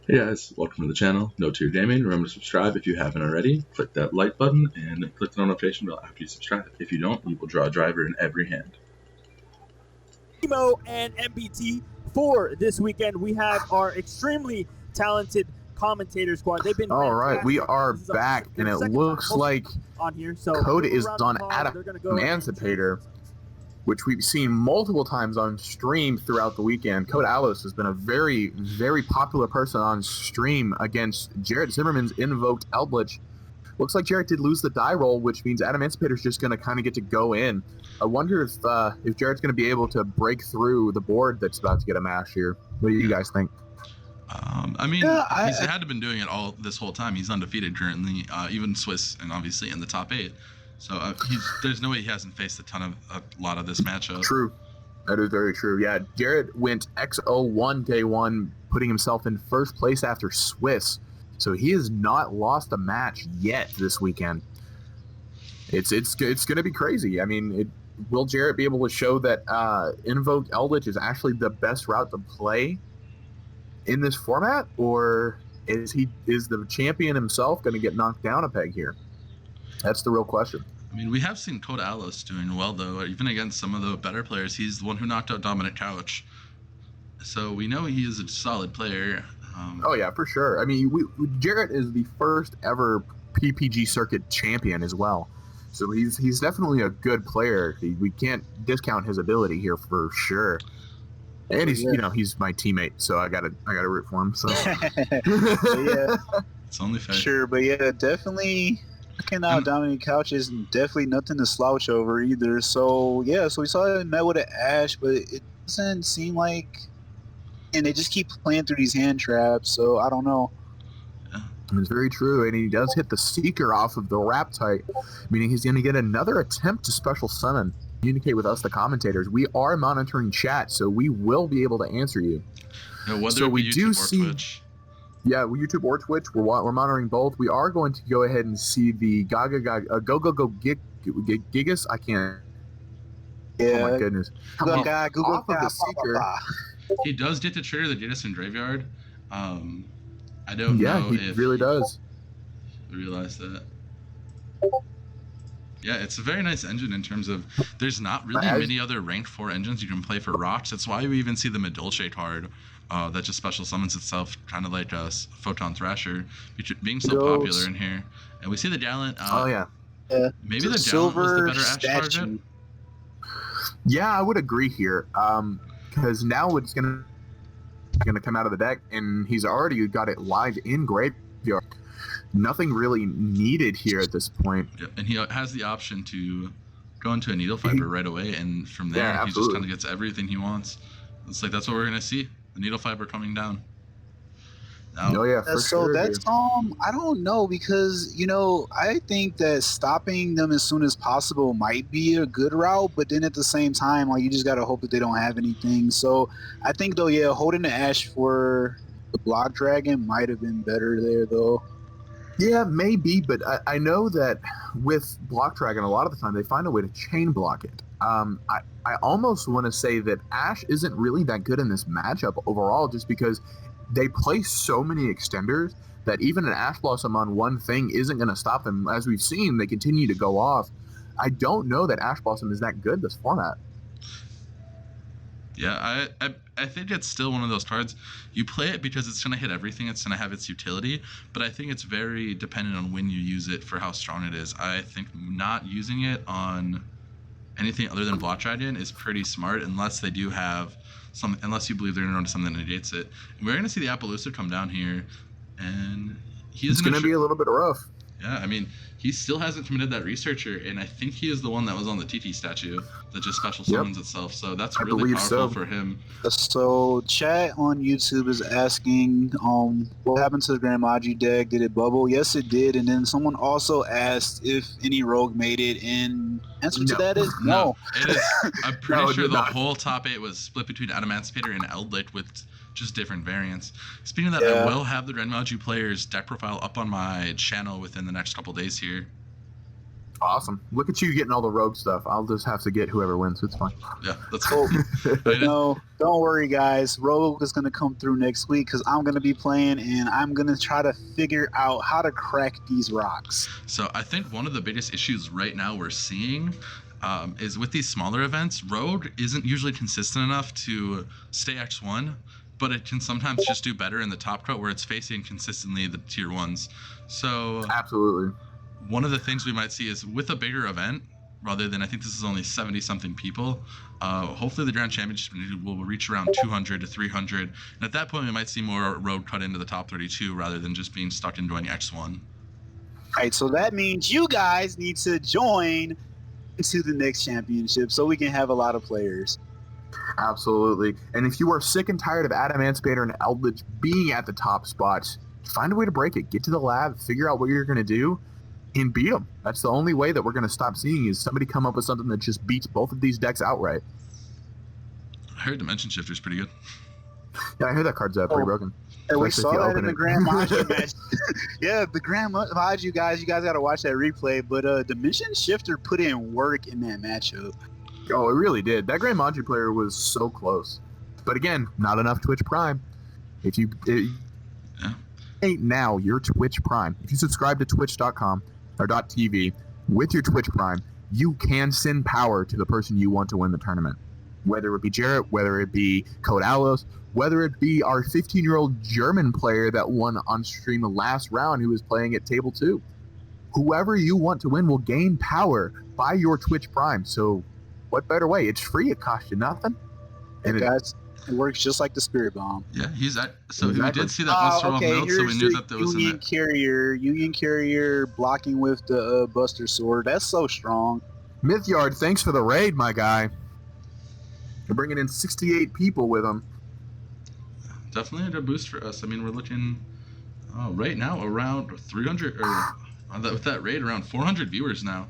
Hey guys, welcome to the channel, No Tier Gaming. Remember to subscribe if you haven't already. Click that like button and click the notification bell after you subscribe. If you don't, you will draw a driver in every hand. And MBT for this weekend. We have our extremely talented commentator squad. They've been all right. We are back, and it looks like on here. So Code is on Emancipator, which we've seen multiple times on stream throughout the weekend. Code Allos has been a very, very popular person on stream against Jarret Zimmerman's invoked Eldlich. Looks like Jarret did lose the die roll, which means Emancipator's just going to kind of get to go in. I wonder if Jarret's going to be able to break through the board that's about to get a mash here. What do you guys think? He's had to been doing it all this whole time. He's undefeated currently, even Swiss, and obviously in the top 8. So there's no way he hasn't faced a lot of this matchup. True. That is very true. Yeah, Jarret went X01 day 1, putting himself in first place after Swiss. So he has not lost a match yet this weekend. It's going to be crazy. I mean, will Jarret be able to show that invoked Eldlich is actually the best route to play in this format, or is the champion himself going to get knocked down a peg here? That's the real question. I mean, we have seen Code Allos doing well, though. Even against some of the better players, he's the one who knocked out Dominic Couch. So we know he is a solid player. Oh, yeah, for sure. I mean, Jarret is the first ever PPG circuit champion as well. So he's definitely a good player. We can't discount his ability here for sure. And he's he's my teammate, so I gotta root for him. So yeah, it's only fair. Sure, but yeah, definitely looking out Dominic Couch is definitely nothing to slouch over either. So yeah, so we saw him met with an Ash, but it doesn't seem like, and they just keep playing through these hand traps. So I don't know. It's very true, and he does hit the Seeker off of the Raptite, meaning he's going to get another attempt to special summon. Communicate with us, the commentators. We are monitoring chat, so we will be able to answer you. So we do see, Twitch. Yeah, YouTube or Twitch. We're monitoring both. We are going to go ahead and see the Go Gigas. I can't. Yeah. Oh my goodness. Off of the Seeker. He does get to trigger the Jettison Graveyard. I don't know if he really does. I realize that. Yeah, it's a very nice engine in terms of there's not really many other ranked 4 engines you can play for rocks. That's why we even see the Medulce card that just special summons itself, kind of like a Photon Thrasher, being so popular in here. And we see the Gallant. Maybe the Gallant was the better Ash target. Yeah, I would agree here. Because now it's going to come out of the deck, and he's already got it live in graveyard. Nothing really needed here at this point. Yeah, and he has the option to go into a Needle Fiber right away, and from there he just kind of gets everything he wants. It's like that's what we're gonna see, the Needle Fiber coming down. Now, for sure. That's I don't know, because I think that stopping them as soon as possible might be a good route, but then at the same time, like, you just gotta hope that they don't have anything. So I think though, holding the Ash for the Block Dragon might have been better there though. Yeah, maybe, but I know that with Block Dragon, a lot of the time they find a way to chain block it. I almost want to say that Ash isn't really that good in this matchup overall, just because they play so many extenders that even an Ash Blossom on one thing isn't going to stop them. As we've seen, they continue to go off. I don't know that Ash Blossom is that good this format. Yeah, I think it's still one of those cards. You play it because it's going to hit everything. It's going to have its utility. But I think it's very dependent on when you use it for how strong it is. I think not using it on anything other than Block Dragon is pretty smart, unless they do have some. Unless you believe they're going to run something that negates it. And we're going to see the Appaloosa come down here, and it's going to be a little bit rough. Yeah, I mean, he still hasn't committed that Researcher, and I think he is the one that was on the TT statue that just special summons itself, so that's really powerful for him. So chat on YouTube is asking, what happened to the Grandmaji deck? Did it bubble? Yes, it did, and then someone also asked if any rogue made it, and answer to that is no. It is. I'm pretty sure the whole top 8 was split between Emancipator and Eldlich with just different variants. Speaking of that, I will have the Grandmaji players deck profile up on my channel within the next couple days here. Awesome. Look at you getting all the rogue stuff. I'll just have to get whoever wins. It's fine. Yeah, that's cool. No, don't worry, guys. Rogue is going to come through next week because I'm going to be playing and I'm going to try to figure out how to crack these rocks. So I think one of the biggest issues right now we're seeing is with these smaller events, Rogue isn't usually consistent enough to stay X1, but it can sometimes just do better in the top cut where it's facing consistently the tier 1s. So Absolutely. one of the things we might see is with a bigger event, rather than, I think this is only 70-something people, hopefully the Grand Championship will reach around 200 to 300. And at that point, we might see more Rogue cut into the top 32 rather than just being stuck in doing X1. All right, so that means you guys need to join into the next championship so we can have a lot of players. Absolutely. And if you are sick and tired of Adamantipator and Eldlich being at the top spots, find a way to break it. Get to the lab, figure out what you're going to do, and beat them. That's the only way that we're going to stop seeing is somebody come up with something that just beats both of these decks outright. I heard Dimension Shifter's pretty good. Yeah, I heard that card's pretty broken. And we Especially if saw you that in open the it. Grand Manji match. Yeah, the Grand Manji, you guys got to watch that replay. But Dimension Shifter put in work in that matchup. Oh, it really did. That Grand Manji player was so close. But again, not enough Twitch Prime. If you ain't now your Twitch Prime. If you subscribe to twitch.com or .tv with your Twitch Prime, you can send power to the person you want to win the tournament. Whether it be Jarret, whether it be Code Allos, whether it be our 15-year-old German player that won on stream the last round who was playing at table 2. Whoever you want to win will gain power by your Twitch Prime. So what better way? It's free. It costs you nothing. And guys, it works just like the Spirit Bomb. Yeah, so Exactly. we did see that once throw off Milt, so we knew that there was Union Carrier blocking with the Buster Sword. That's so strong. Mythyard, thanks for the raid, my guy. They're bringing in 68 people with them. Definitely a boost for us. I mean, we're looking right now around 300, or with that raid, around 400 viewers now.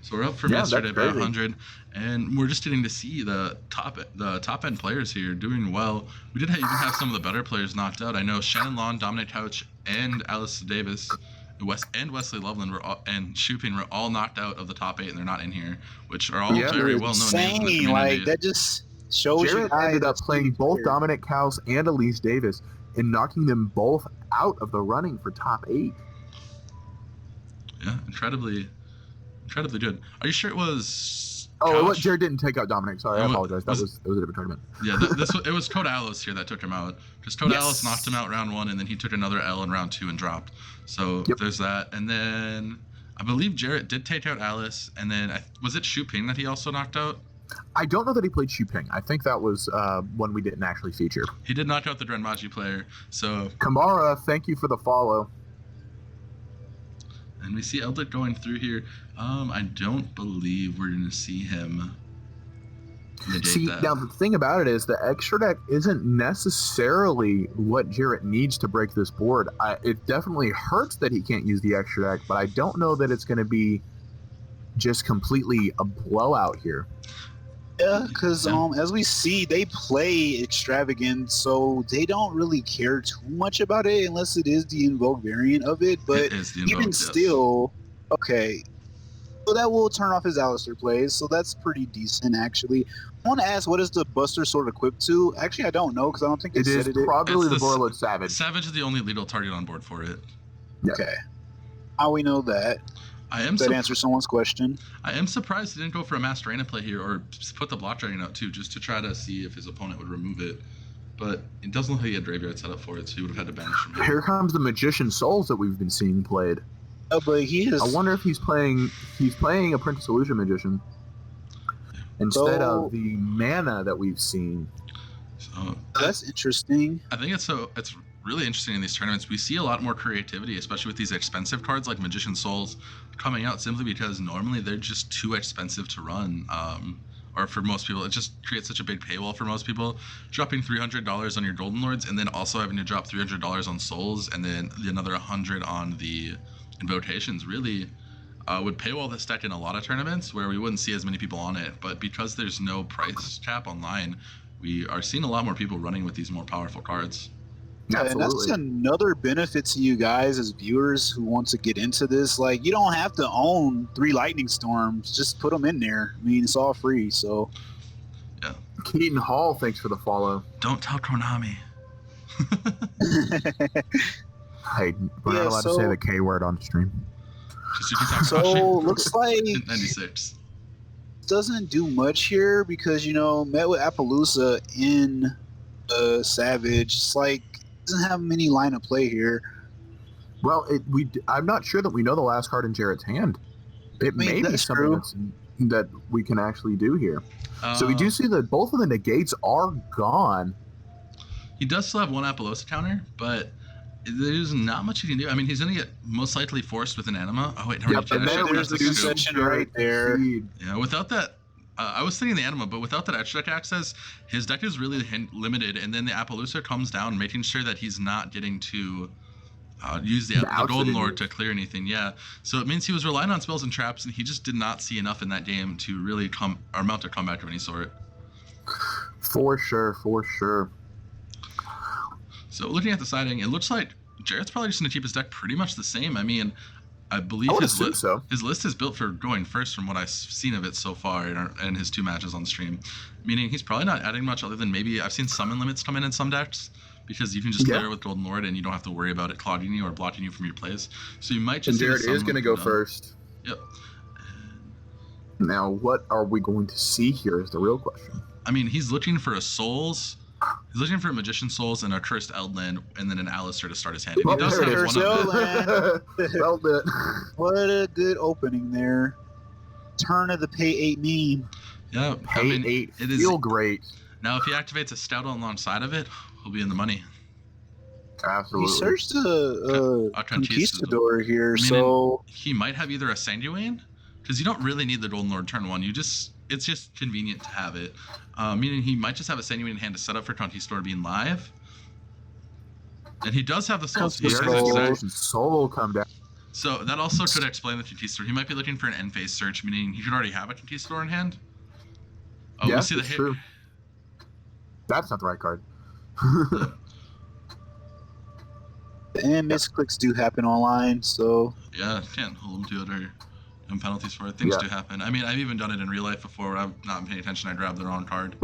So we're up from yesterday by 100, and we're just getting to see the top end players here doing well. We did even have some of the better players knocked out. I know Shannon Long, Dominic Couch, and Alice Davis, and Wesley Loveland and Shuping were all knocked out of the top 8, and they're not in here, which are all very well known names in the community. Like that just shows Jarret you guys ended up playing both Dominic Kaus and Elise Davis and knocking them both out of the running for top 8. Yeah, incredibly good. Are you sure it was? Oh, Couch? Jarret didn't take out Dominic. Sorry, I apologize. That was a different tournament. Yeah, it was Code Allos here that took him out. Because Code Allos knocked him out round 1, and then he took another L in round 2 and dropped. So there's that. And then I believe Jarret did take out Alice, and then was it Shu Ping that he also knocked out? I don't know that he played Shu Ping. I think that was one we didn't actually feature. He did knock out the Drenmaji player. So Kamara, thank you for the follow. And we see Eldlich going through here. I don't believe we're going to see him negate that. Now the thing about it is the extra deck isn't necessarily what Jarret needs to break this board. It definitely hurts that he can't use the extra deck, but I don't know that it's going to be just completely a blowout here. Yeah, because as we see, they play extravagant, so they don't really care too much about it unless it is the Invoke variant of it. But even still, okay, so that will turn off his Alistair plays, so that's pretty decent actually. I want to ask, what is the Buster Sword equipped to? Actually, I don't know because I don't think they said it. It is probably the Borreload Savage. Savage is the only lethal target on board for it. Yeah. Okay, how we know that? That answers someone's question. I am surprised he didn't go for a Master Arena play here, or put the Block Dragon out too, just to try to see if his opponent would remove it. But it doesn't look like he had Graveyard set up for it, so he would have had to banish from Here comes the Magician Souls that we've been seeing played. Oh, but he is. I wonder if he's playing Apprentice Illusion Magician instead of the mana that we've seen. So that's interesting. I think it's really interesting in these tournaments. We see a lot more creativity, especially with these expensive cards like Magician Souls coming out, simply because normally they're just too expensive to run. Or for most people, it just creates such a big paywall for most people. Dropping $300 on your Golden Lords and then also having to drop $300 on Souls and then another $100 on the Invocations really would paywall this deck in a lot of tournaments where we wouldn't see as many people on it. But because there's no price cap online, we are seeing a lot more people running with these more powerful cards. Yeah, and that's Absolutely. another benefit to you guys as viewers who want to get into this. Like, you don't have to own 3 lightning storms. Just put them in there. I mean, it's all free. So, Yeah. Keaton Hall, thanks for the follow. Don't tell Konami. Hey, we're not allowed to say the K word on stream. Just you can talk so about looks like 96. doesn't do much here because met with Appaloosa in Savage. It's like doesn't have many line of play here. Well, I'm not sure that we know the last card in Jarrett's hand. It may be something that we can actually do here. So we do see that both of the negates are gone. He does still have one Appaloosa counter, but there's not much he can do. I mean, he's going to get most likely forced with an anima. Oh, wait, yep, and there's the concession right there. Yeah, without that, I was thinking the anima, but without that extra deck access, his deck is really limited, and then the Appaloosa comes down, making sure that he's not getting to use the Golden Lord to clear anything. Yeah, so it means he was relying on spells and traps, and he just did not see enough in that game to really mount a comeback of any sort. For sure. So looking at the siding, it looks like Jarrett's probably just going to keep his deck pretty much the same. I mean, I believe his list is built for going first from what I've seen of it so far in his 2 matches on stream. Meaning he's probably not adding much other than maybe I've seen summon limits come in some decks because you can just clear it with Golden Lord and you don't have to worry about it clogging you or blocking you from your plays. So you might just. And Jarret is going to go first. Yep. Now, what are we going to see here is the real question. I mean, he's looking for a Souls. He's looking for a Magician Souls and a Cursed Eldland, and then an Alistair to start his hand. And he does have one of them. What a good opening there. Turn of the pay 8 meme. Yeah, pay 8 feel great. Now, if he activates a Stout alongside of it, he'll be in the money. Absolutely. He searched a Conquistador here, so he might have either a Sanguine, because you don't really need the Golden Lord turn 1. It's just convenient to have it. Meaning he might just have a Sanguine in hand to set up for Conquistador being live. And he does have the Souls. Soul will come down. So that also could explain the Conquistador. He might be looking for an end phase search, meaning he could already have a Conquistador in hand. Oh, yeah, that's true. That's not the right card. And misclicks do happen online, so yeah, can't hold him to it or penalties for it. Things do happen. I mean, I've even done it in real life before where I've not been paying attention. I grabbed the wrong card.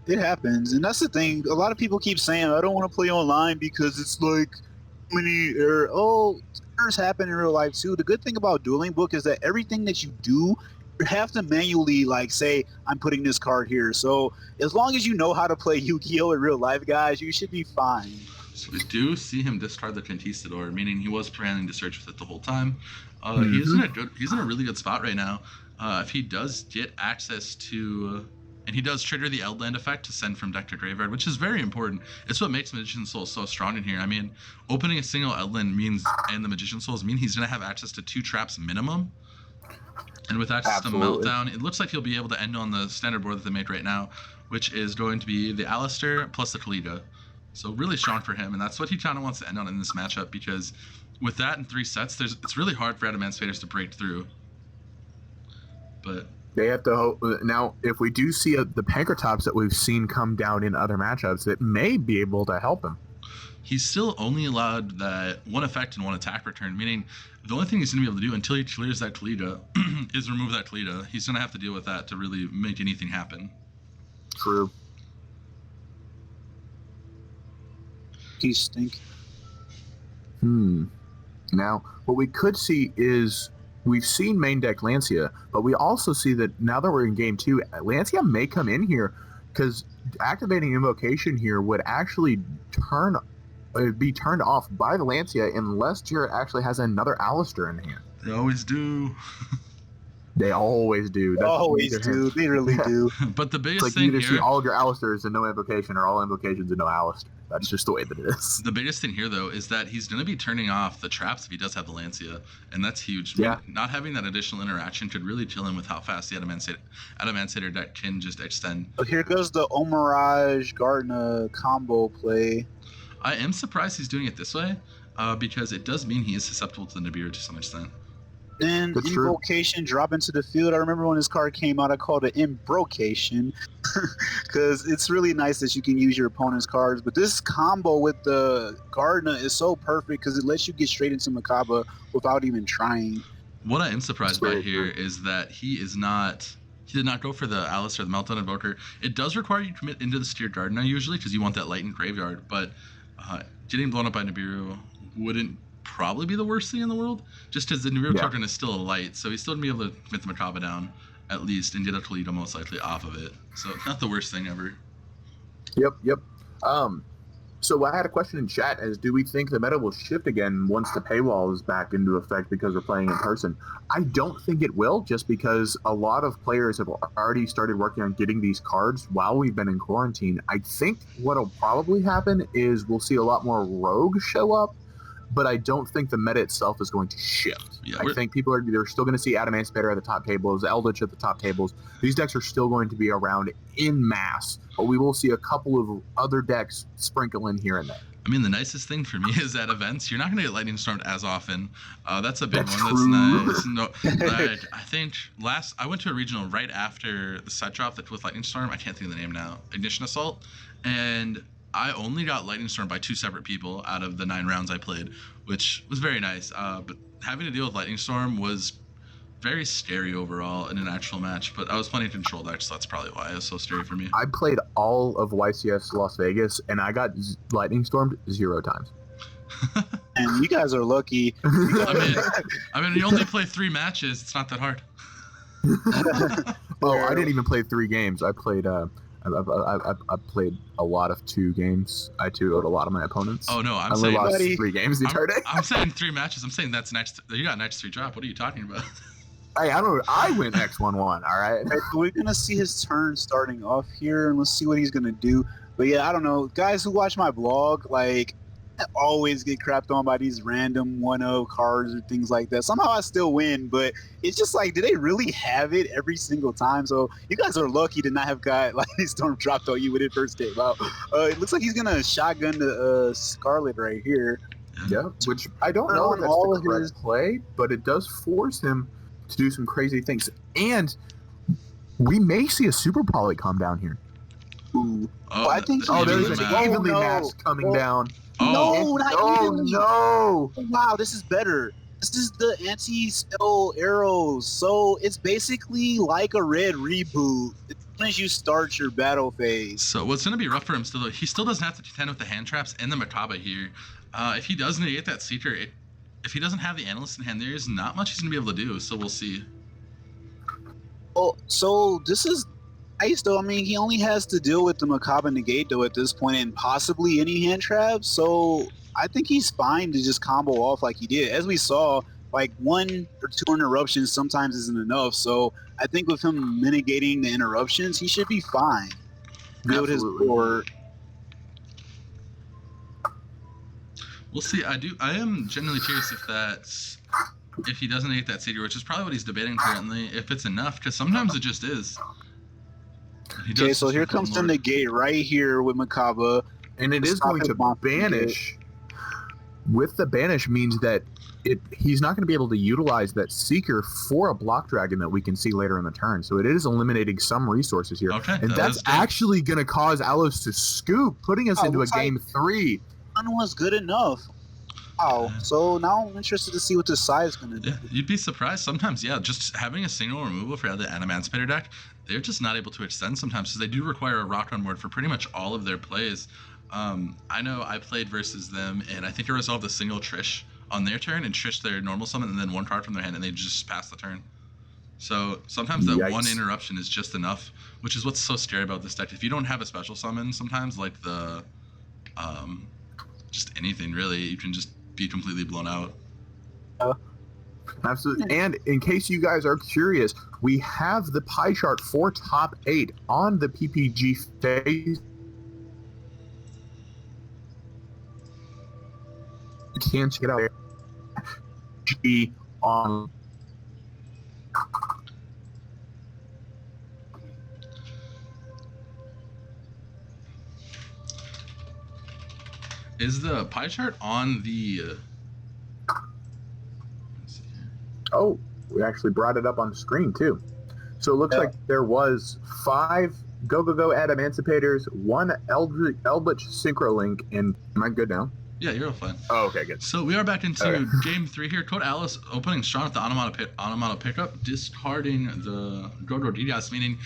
It happens. And that's the thing. A lot of people keep saying, I don't want to play online because it's like errors happen in real life too. The good thing about Dueling Book is that everything that you do, you have to manually say, I'm putting this card here. So as long as you know how to play Yu-Gi-Oh! In real life, guys, you should be fine. So we do see him discard the Conquistador, meaning he was planning to search with it the whole time. He's in a really good spot right now. If he does get access to, and he does trigger the Eldland effect to send from deck to graveyard, which is very important. It's what makes Magician Soul so strong in here. I mean, opening a single Eldland and the Magician Souls mean he's going to have access to 2 traps minimum. And with access to Meltdown, it looks like he'll be able to end on the standard board that they made right now, which is going to be the Alistair plus the Kalita. So really strong for him, and that's what he kind of wants to end on in this matchup, because with that in 3 sets, it's really hard for Adamant Spiders to break through. But they have to hope. Now, if we do see the Pankratops that we've seen come down in other matchups, it may be able to help him. He's still only allowed that 1 effect and 1 attack return, meaning the only thing he's going to be able to do until he clears that Kalita is remove that Kalita. He's going to have to deal with that to really make anything happen. True. You stink. Now, what we could see is we've seen main deck Lancia, but we also see that now that we're in game 2, Lancia may come in here because activating Invocation here would actually be turned off by the Lancia unless Jarret actually has another Alistair in hand. They always do. They always do. They always do. They really do. But the biggest it's thing you here, see all of your Alistairs and no Invocation, or all Invocations and no Alistair. That's just the way that it is. The biggest thing here, though, is that he's going to be turning off the traps if he does have the Lancia, and that's huge. Yeah. Not having that additional interaction could really chill him with how fast the Adamantisator deck can just extend. So here goes the Omirage Gardner combo play. I am surprised he's doing it this way, because it does mean he is susceptible to the Nibiru to some extent. Then That's true. invocation, drop into the field. I remember when this card came out, I called it imbrocation because it's really nice that you can use your opponent's cards. But this combo with the Gardner is so perfect because it lets you get straight into Makaba without even trying. What I am surprised by Very here true. is that he did not go for the Allos or the Meltdown Invoker. It does require you to commit into the Steer Gardener usually because you want that light in graveyard, but getting blown up by Nibiru wouldn't probably be the worst thing in the world, just because the Nibiru token is still a light, so he's still going to be able to commit the Makaba down at least and get a Toledo most likely off of it. So not the worst thing ever. Yep. So I had a question in chat as do we think the meta will shift again once the paywall is back into effect because we're playing in person? I don't think it will, just because a lot of players have already started working on getting these cards while we've been in quarantine. I think what'll probably happen is we'll see a lot more rogue show up, but I don't think the meta itself is going to shift. Yeah, I think they're still going to see Adamantipator at the top tables, Eldlich at the top tables. These decks are still going to be around in mass, but we will see a couple of other decks sprinkle in here and there. I mean, the nicest thing for me is at events, you're not going to get Lightning Stormed as often. That's a big That's one. true. That's nice. No, I think I went to a regional right after the set drop that with Lightning Storm. I can't think of the name now. Ignition Assault, and I only got Lightning Storm by 2 separate people out of the 9 rounds I played, which was very nice. But having to deal with Lightning Storm was very scary overall in an actual match, but I was playing control deck, so that's probably why it was so scary for me. I played all of YCS Las Vegas, and I got Lightning Stormed 0 times. And you guys are lucky. I mean, you only play 3 matches. It's not that hard. Oh, I didn't even play 3 games. I played. I played a lot of 2 games. I 2-0'd a lot of my opponents. Oh no, I only lost 3 games the entire day. I'm saying 3 matches. I'm saying that's next. You got next 3 drop. What are you talking about? Hey, I win X11. All right. Okay, so we're gonna see his turn starting off here, and let's see what he's gonna do. But yeah, I don't know, guys who watch my blog, like, I always get crapped on by these random 1-0 cards or things like that. Somehow I still win, but it's just like, do they really have it every single time? So you guys are lucky to not have got Lightning Storm dropped on you when it first came out. It looks like he's gonna shotgun the Scarlet right here. Yeah, which I don't know if that's the correct play, but it does force him to do some crazy things. And we may see a Super Poly come down here. Ooh. Oh, I think there's an match. evenly matched coming down. No, not evenly. No. Wow, this is better. This is the anti-spell arrows. So it's basically like a red reboot as soon as you start your battle phase. So what's going to be rough for him still, though, he still doesn't have to contend with the hand traps and the Makaba here. If he does negate that Seeker, if he doesn't have the Analyst in hand, there's not much he's going to be able to do, so we'll see. Oh, so this is nice, though. I mean, he only has to deal with the Makaba negate, though, at this point, and possibly any hand traps. So I think he's fine to just combo off like he did. As we saw, like 1 or 2 interruptions sometimes isn't enough. So I think with him mitigating the interruptions, he should be fine. Build his board. We'll see. I am genuinely curious if he doesn't negate that Seeker, which is probably what he's debating currently, if it's enough, because sometimes it just is. Okay, so here comes the negate right here with Makaba. And it is going to banish. With the banish means that he's not going to be able to utilize that Seeker for a block dragon that we can see later in the turn. So it is eliminating some resources here. Okay, and that's actually going to cause Allos to scoop, putting us into a game 3. One was good enough. Wow. So now I'm interested to see what this side is going to do. Yeah, you'd be surprised. Sometimes, yeah, just having a single removal for the Adamantipator deck, they're just not able to extend sometimes because they do require a rock on board for pretty much all of their plays. I know I played versus them, and I think I resolved a single Trish on their turn and Trish their normal summon and then 1 card from their hand, and they just passed the turn. So sometimes that one interruption is just enough, which is what's so scary about this deck. If you don't have a special summon sometimes, like the just anything really, you can just be completely blown out. Absolutely. And in case you guys are curious, we have the pie chart for top 8 on the PPG phase. You can check it out. G on. Is the pie chart on the? Oh, we actually brought it up on screen too. So it looks like there was 5 Go Adamanticators, 1 Eldlich Synchro Link, and am I good now? Yeah, you're all fine. Oh, okay, good. So we are back into game 3 here. Code Allos opening strong at the Onomata pickup, discarding the Go DDS, meaning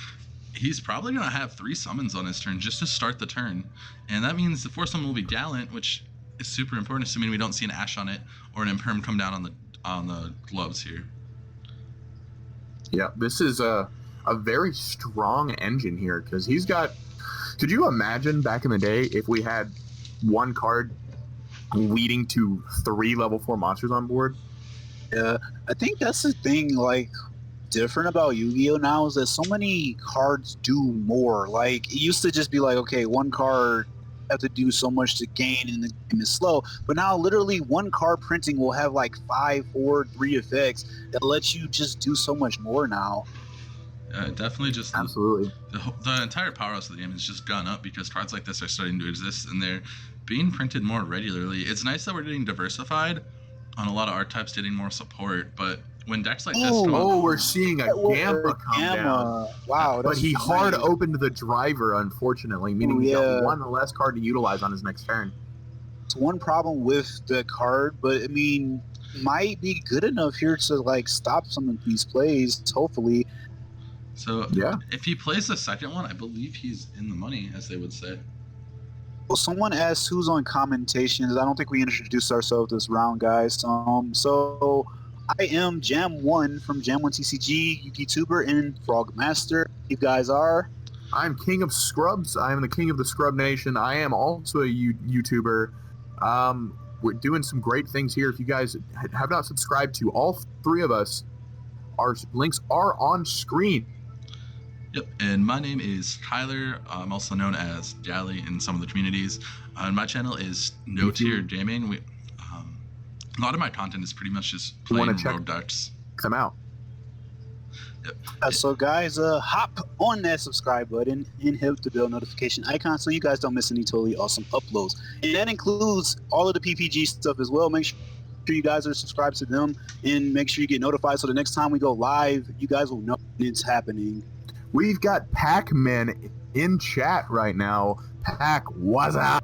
he's probably going to have 3 summons on his turn just to start the turn. And that means the 4th summon will be Gallant, which is super important, assuming we don't see an Ash on it or an Imperm come down on the gloves here. Yeah, this is a very strong engine here because he's got. Could you imagine back in the day if we had 1 card leading to 3 level 4 monsters on board? Yeah, I think that's the thing, like, different about Yu-Gi-Oh! Now is that so many cards do more. Like, it used to just be like, okay, 1 card have to do so much to gain and the game is slow, but now literally 1 card printing will have like 5, 4, 3 effects that lets you just do so much more now. Definitely just absolutely the entire powerhouse of the game has just gone up because cards like this are starting to exist and they're being printed more regularly. It's nice that we're getting diversified on a lot of archetypes, getting more support, but when decks like this come up, we're seeing a Gamma come down. Wow, but he hard opened the driver, unfortunately, meaning he got 1 less card to utilize on his next turn. It's one problem with the card, but I mean, might be good enough here to like stop some of these plays, hopefully. So if he plays the second one, I believe he's in the money, as they would say. Well, someone asked who's on commentations. I don't think we introduced ourselves this round, guys. So I am Jam1 from Jam1 TCG, YouTuber, and Frogmaster. You guys are? I'm KingOfScrubs. I am the king of the Scrub Nation. I am also a YouTuber. We're doing some great things here. If you guys have not subscribed to all 3 of us, our links are on screen. Yep, and my name is Tyler. I'm also known as Jally in some of the communities. And my channel is No Tier Gaming. A lot of my content is pretty much just playing road decks. Come out. Yep. So guys, hop on that subscribe button and hit the bell notification icon so you guys don't miss any totally awesome uploads. And that includes all of the PPG stuff as well. Make sure you guys are subscribed to them and make sure you get notified so the next time we go live, you guys will know when it's happening. We've got Pac-Man in chat right now. Pac, what's up?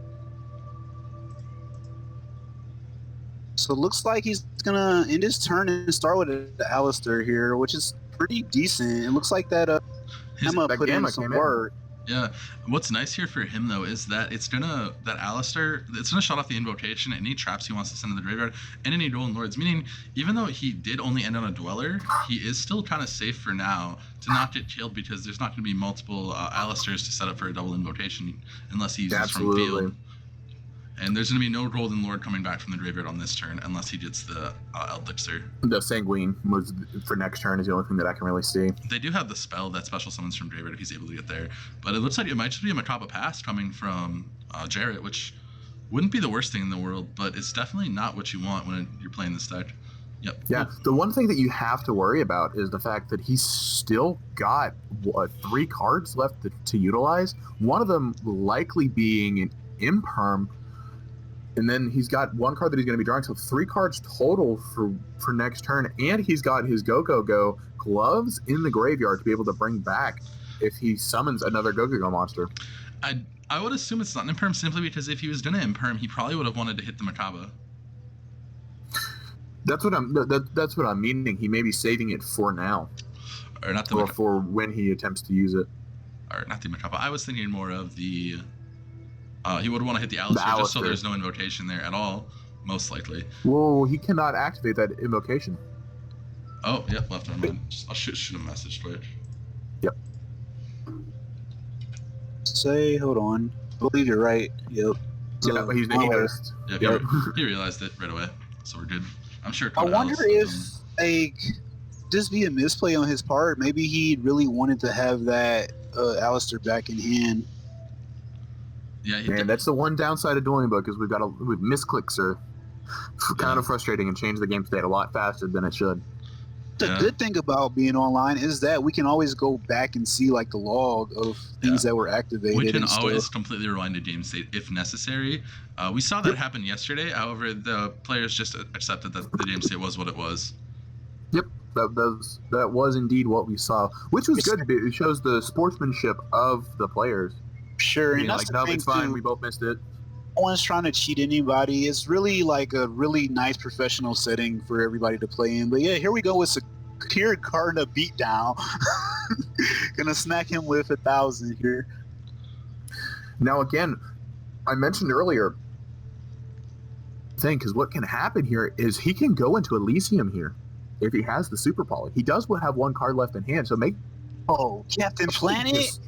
So it looks like he's gonna end his turn and start with the Alistair here, which is pretty decent. It looks like that Emma put in some work. Yeah, what's nice here for him though is that Alistair, it's gonna shut off the invocation, any traps he wants to send to the graveyard, and any Dueling Lords. Meaning, even though he did only end on a Dweller, he is still kind of safe for now to not get killed because there's not gonna be multiple Alistairs to set up for a double invocation unless he uses from field. And there's going to be no Golden Lord coming back from the graveyard on this turn unless he gets the Eldlich. The Sanguine was for next turn is the only thing that I can really see. They do have the spell that special summons from graveyard if he's able to get there. But it looks like it might just be a Macabre Pass coming from Jarret, which wouldn't be the worst thing in the world, but it's definitely not what you want when you're playing this deck. Yep. Yeah, the one thing that you have to worry about is the fact that he's still got 3 cards left to utilize. One of them likely being an Imperm. And then he's got 1 card that he's going to be drawing, so 3 cards total for next turn. And he's got his Go gloves in the graveyard to be able to bring back if he summons another Go monster. I would assume it's not an Imperm simply because if he was going to Imperm, he probably would have wanted to hit the Macabre. That's what I'm meaning. He may be saving it for now, or not the or for when he attempts to use it. Or not the Macabre. I was thinking more of the. He would want to hit the Alistair just so there's no invocation there at all, most likely. Well, he cannot activate that invocation. Oh, yep, left arm. I'll shoot a message quick. Yep. Hold on. I believe you're right. Yep. Yeah, he noticed. Yep, he realized it right away, so we're good. I'm sure. I wonder if this be a misplay on his part. Maybe he really wanted to have that Alistair back in hand. Yeah, and that's the one downside of Dueling Book is we've misclicks are kind of frustrating and change the game state a lot faster than it should. The good thing about being online is that we can always go back and see like the log of things that were activated. We can always completely rewind a game state if necessary. We saw that happen yesterday. However, the players just accepted that the game state was what it was. Yep. That was indeed what we saw, which was good. It shows the sportsmanship of the players. Sure, I mean, and that's like, the no, thing it's fine. too. We both missed it. No one's trying to cheat anybody. It's really like a really nice professional setting for everybody to play in. But yeah, here we go with Secure Cardinal beatdown. Gonna smack him with 1,000 here. Now, again, I mentioned earlier, because what can happen here is he can go into Elysium here if he has the Super Poly. He does have one card left in hand, so Captain Planet?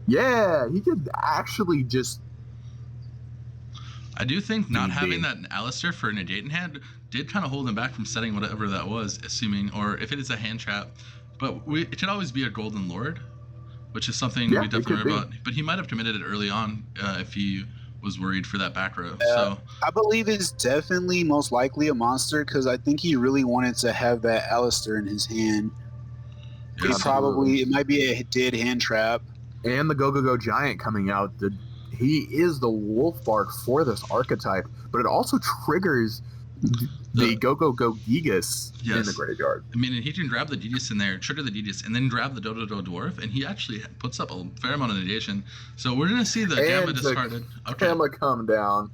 Yeah, he could actually just... I do think not having that Alistair for a negate in hand did kind of hold him back from setting whatever that was, assuming, or if it is a hand trap. But it could always be a Golden Lord, which is something we definitely worry about. But he might have committed it early on if he was worried for that back row. So I believe it's definitely most likely a monster because I think he really wanted to have that Alistair in his hand. yeah, It might be a dead hand trap. And the Go-Go-Go Giant coming out, he is the wolf bark for this archetype, but it also triggers the Go-Go-Go Gigas in the graveyard. I mean, he can grab the Dedeus in there, trigger the Dedeus, and then grab the Dodo Dwarf, and he actually puts up a fair amount of negation. So we're going to see the Gamma discarded. Gamma come down.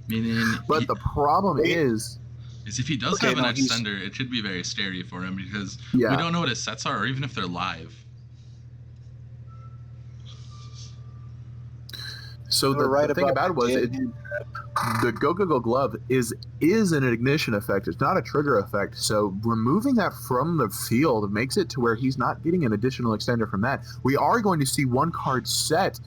Meaning, but the problem is if he does have an extender, it could be very scary for him because we don't know what his sets are, or even if they're live. So the thing about it was the Go-Go-Go glove is an ignition effect. It's not a trigger effect. So removing that from the field makes it to where he's not getting an additional extender from that. We are going to see one card set.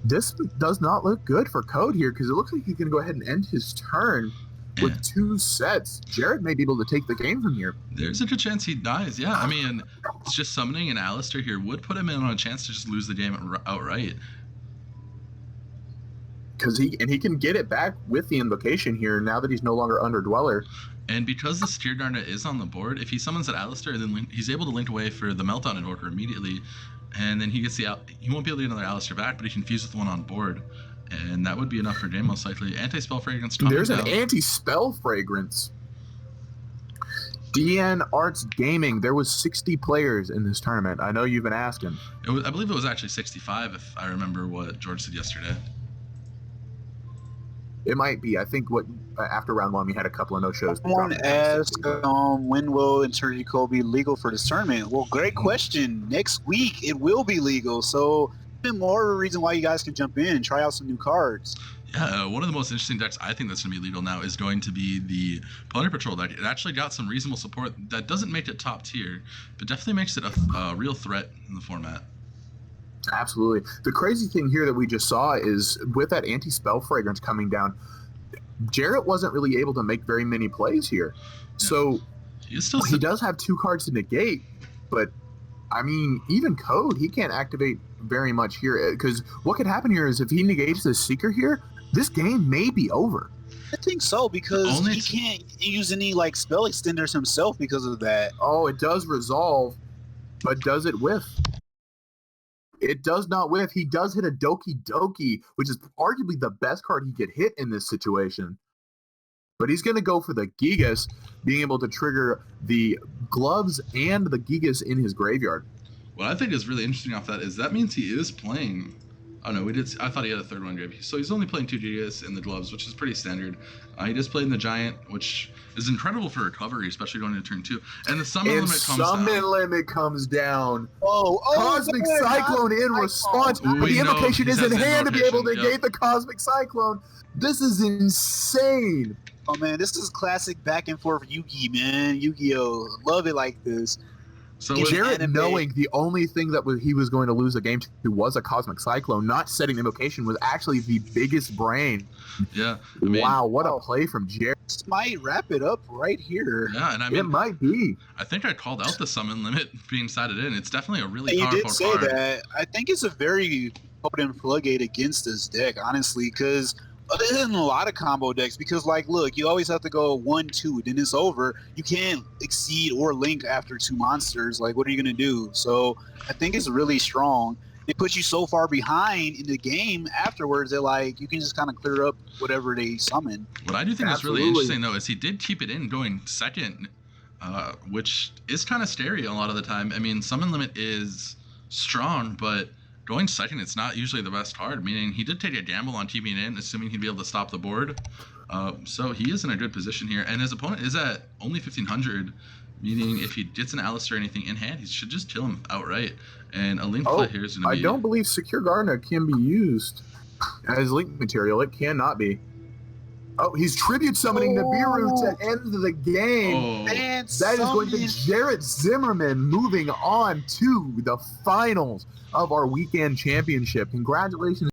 This does not look good for Code here because it looks like he's going to go ahead and end his turn with 2 sets. Jarret may be able to take the game from here. There's a good chance he dies. Yeah, I mean, it's just summoning an Alistair here would put him in on a chance to just lose the game outright. Because he can get it back with the invocation here now that he's no longer under Dweller. And because the Steer Garnet is on the board, if he summons that Alistair, then he's able to link away for the Meltdown Invoker immediately, and then he gets he won't be able to get another Alistair back, but he can fuse with the one on board, and that would be enough for game most likely. Anti-Spell Fragrance coming There's down. an Anti-Spell Fragrance. DN Arts Gaming. There was 60 players in this tournament. I know you've been asking. I believe it was actually 65, if I remember what George said yesterday. It might be. I think after round 1 we had a couple of no-shows. Someone asked when will Eternity Code be legal for this tournament? Well, great question. Next week it will be legal. So even more of a reason why you guys can jump in and try out some new cards. Yeah, one of the most interesting decks I think that's going to be legal now is going to be the Planar Patrol deck. It actually got some reasonable support. That doesn't make it top tier, but definitely makes it a real threat in the format. Absolutely. The crazy thing here that we just saw is with that Anti-Spell Fragrance coming down, Jarret wasn't really able to make very many plays here. Yeah. So he does have 2 cards to negate, but I mean, even Code, he can't activate very much here because what could happen here is if he negates the Seeker here, this game may be over. I think so because he can't use any spell extenders himself because of that. Oh, it does resolve, but does it whiff? It does not whiff. He does hit a Doki Doki, which is arguably the best card he could hit in this situation. But he's going to go for the Gigas, being able to trigger the gloves and the Gigas in his graveyard. What I think is really interesting off that means he is playing. Oh no, I thought he had a 3rd one grave. So he's only playing 2 Gigas in the gloves, which is pretty standard. He just played in the Giant, which is incredible for recovery, especially going into turn 2. And the summon limit comes down. Oh, Cosmic Cyclone in response. The invocation is in hand to be able to negate the Cosmic Cyclone. This is insane. Oh man, this is classic back and forth Yugioh. Love it like this. So Jarret knowing the only thing that he was going to lose a game to was a Cosmic Cyclone, not setting invocation was actually the biggest brain. Yeah. Wow, what a play from Jarret. This might wrap it up right here. Yeah, and I mean, it might be. I think I called out the summon limit being sided in. It's definitely a really powerful card. You did say that. I think it's a very potent floodgate against this deck, honestly, because other than a lot of combo decks, because look, you always have to go 1-2, then it's over. You can't exceed or link after 2 monsters. What are you gonna do? So I think it's really strong. It puts you so far behind in the game afterwards that you can just kind of clear up whatever they summon. What I do think is really interesting though is he did keep it in going second which is kind of scary a lot of the time. I mean, Summon Limit is strong, but going second, it's not usually the best card, meaning he did take a gamble on TPing in, assuming he'd be able to stop the board. So he is in a good position here, and his opponent is at only 1,500, meaning if he gets an Allos or anything in hand, he should just kill him outright. And a Link Flip here is going to be... I don't believe Secure Gardener can be used as Link material. It cannot be. Oh, he's Tribute Summoning Nibiru to end the game. And That is going to be Jarret Zimmerman moving on to the finals of our weekend championship. Congratulations.